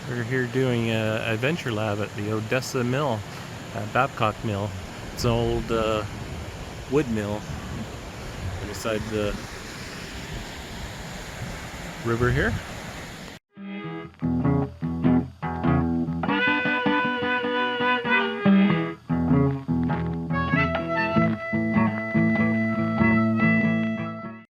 We're here doing a adventure lab at the Odessa mill, Babcock mill. It's an old wood mill beside the river here.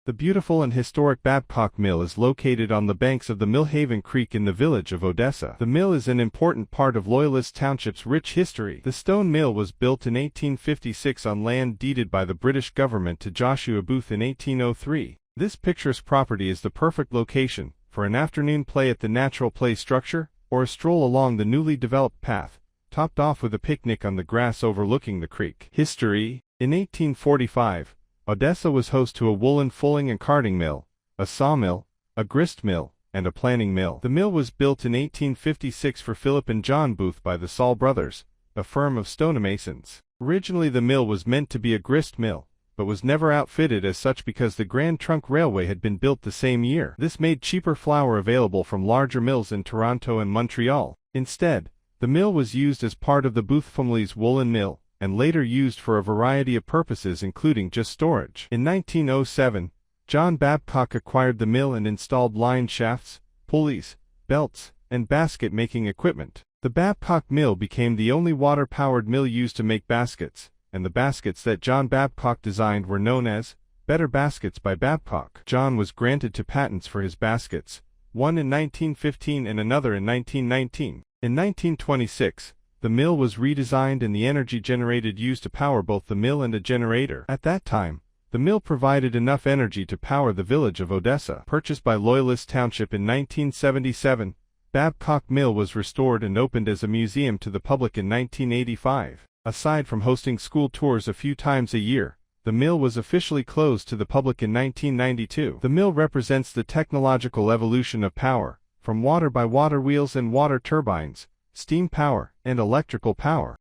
The beautiful and historic Babcock Mill is located on the banks of the Millhaven Creek in the village of Odessa. The mill is an important part of Loyalist Township's rich history. The stone mill was built in 1856 on land deeded by the British government to Joshua Booth in 1803. This picturesque property is the perfect location for an afternoon play at the natural play structure, or a stroll along the newly developed path, topped off with a picnic on the grass overlooking the creek. History: in 1845, Odessa was host to a woolen fulling and carding mill, a sawmill, a grist mill, and a planing mill. The mill was built in 1856 for Philip and John Booth by the Saul brothers, a firm of stonemasons. Originally the mill was meant to be a grist mill, but was never outfitted as such because the Grand Trunk Railway had been built the same year. This made cheaper flour available from larger mills in Toronto and Montreal. Instead, the mill was used as part of the Booth family's woolen mill, and later used for a variety of purposes including just storage. In 1907, John Babcock acquired the mill and installed line shafts, pulleys, belts, and basket-making equipment. The Babcock mill became the only water-powered mill used to make baskets, and the baskets that John Babcock designed were known as Better Baskets by Babcock. John was granted 2 patents for his baskets, one in 1915 and another in 1919. In 1926, the mill was redesigned and the energy generated used to power both the mill and a generator. At that time, the mill provided enough energy to power the village of Odessa. Purchased by Loyalist Township in 1977, Babcock Mill was restored and opened as a museum to the public in 1985. Aside from hosting school tours a few times a year, the mill was officially closed to the public in 1992. The mill represents the technological evolution of power, from water-by-water wheels and water turbines, steam power, and electrical power.